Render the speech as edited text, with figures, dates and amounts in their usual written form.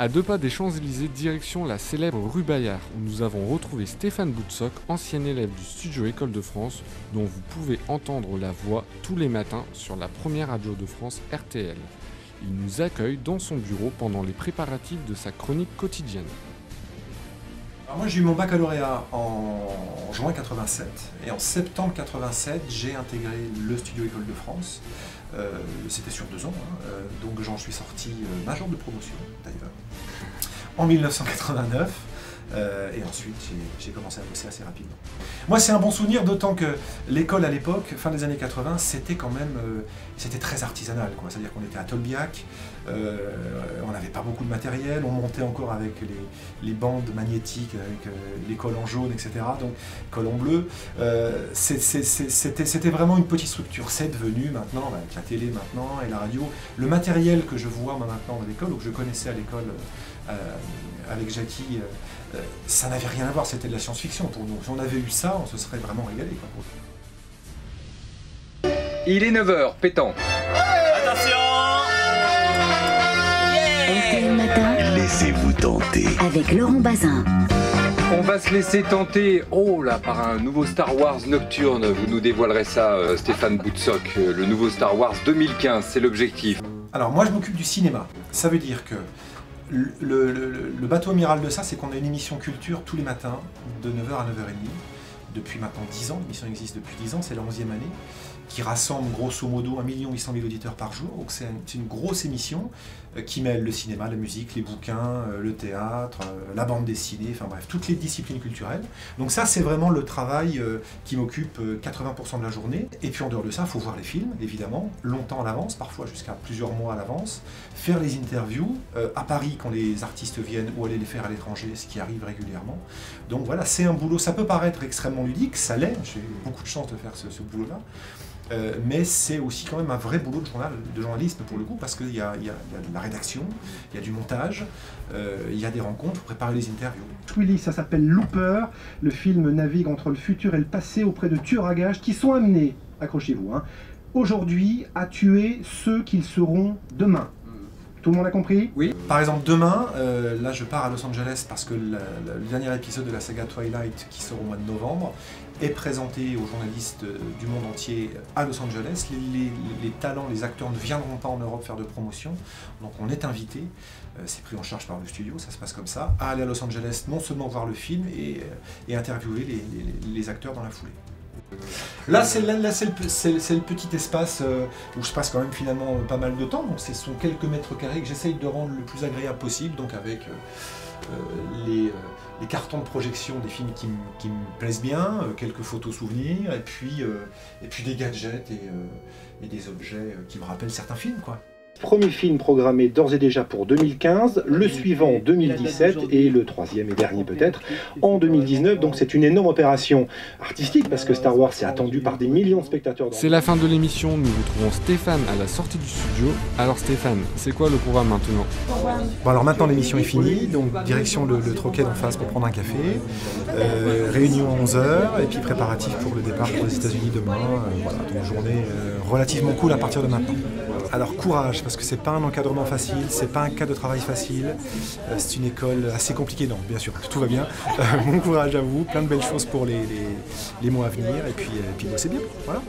À 2 pas des Champs-Élysées, direction la célèbre rue Bayard, où nous avons retrouvé Stéphane Boutsock, ancien élève du studio École de France, dont vous pouvez entendre la voix tous les matins sur la première radio de France RTL. Il nous accueille dans son bureau pendant les préparatifs de sa chronique quotidienne. Alors moi j'ai eu mon baccalauréat en juin 87 et en septembre 87 j'ai intégré le studio École de France. C'était sur 2 ans, donc j'en suis sorti major de promotion d'ailleurs en 1989 et ensuite j'ai commencé à bosser assez rapidement. Moi c'est un bon souvenir, d'autant que l'école à l'époque, fin des années 80, c'était quand même c'était très artisanal, c'est-à-dire qu'on était à Tolbiac, on n'avait pas beaucoup de matériel, on montait encore avec les bandes magnétiques, avec les cols en jaune, etc., donc cols en bleu. C'était vraiment une petite structure. C'est devenu maintenant, avec la télé maintenant et la radio, le matériel que je vois maintenant à l'école, ou que je connaissais à l'école avec Jackie, ça n'avait rien à voir, c'était de la science-fiction pour nous. Si on avait eu ça, on se serait vraiment régalé, quoi. Il est 9h, pétant. Attention! RTL Matin. Laissez-vous tenter. Avec Laurent Bazin. On va se laisser tenter, oh là, par un nouveau Star Wars nocturne. Vous nous dévoilerez ça, Stéphane Boutsock. Le nouveau Star Wars 2015, c'est l'objectif. Alors moi je m'occupe du cinéma. Ça veut dire que le bateau amiral de ça, c'est qu'on a une émission culture tous les matins de 9h à 9h30. Depuis maintenant 10 ans, l'émission existe depuis 10 ans, c'est la 11e année, qui rassemble grosso modo 1 800 000 auditeurs par jour. Donc c'est une grosse émission qui mêle le cinéma, la musique, les bouquins, le théâtre, la bande dessinée, enfin bref, toutes les disciplines culturelles. Donc ça c'est vraiment le travail qui m'occupe 80% de la journée. Et puis en dehors de ça, il faut voir les films, évidemment, longtemps à l'avance, parfois jusqu'à plusieurs mois à l'avance, faire les interviews, à Paris quand les artistes viennent, ou aller les faire à l'étranger, ce qui arrive régulièrement. Donc voilà, c'est un boulot, ça peut paraître extrêmement ludique, ça l'est, j'ai eu beaucoup de chance de faire ce boulot-là. Mais c'est aussi quand même un vrai boulot de journaliste pour le coup, parce qu'il y a de la rédaction, il y a du montage, il y a des rencontres pour préparer les interviews. Willy, ça s'appelle Looper. Le film navigue entre le futur et le passé auprès de tueurs à gages qui sont amenés, accrochez-vous, aujourd'hui à tuer ceux qu'ils seront demain. Tout le monde a compris? Oui. Par exemple, demain, là je pars à Los Angeles parce que le dernier épisode de la saga Twilight, qui sort au mois de novembre, est présenté aux journalistes du monde entier à Los Angeles. Les talents, les acteurs ne viendront pas en Europe faire de promotion, donc on est invité, c'est pris en charge par le studio, ça se passe comme ça, à aller à Los Angeles, non seulement voir le film, et interviewer les acteurs dans la foulée. Là, c'est le petit espace où je passe quand même finalement pas mal de temps, donc ce sont quelques mètres carrés que j'essaye de rendre le plus agréable possible, donc avec les cartons de projection des films qui me plaisent bien, quelques photos souvenirs, et puis des gadgets et des objets qui me rappellent certains films, quoi. Premier film programmé d'ores et déjà pour 2015, le suivant en 2017 et le troisième et dernier peut-être en 2019. Donc c'est une énorme opération artistique parce que Star Wars est attendu par des millions de spectateurs. C'est la fin de l'émission, nous retrouvons Stéphane à la sortie du studio. Alors Stéphane, c'est quoi le programme maintenant? Bon alors maintenant l'émission est finie, donc direction le troquet d'en face pour prendre un café, réunion à 11h et puis préparatif pour le départ pour les États-Unis demain. Voilà, donc une journée relativement cool à partir de maintenant. Alors courage, parce que c'est pas un encadrement facile, c'est pas un cas de travail facile, c'est une école assez compliquée, non, bien sûr, tout va bien. Bon courage à vous, plein de belles choses pour les mois à venir, et puis bossez bien, voilà.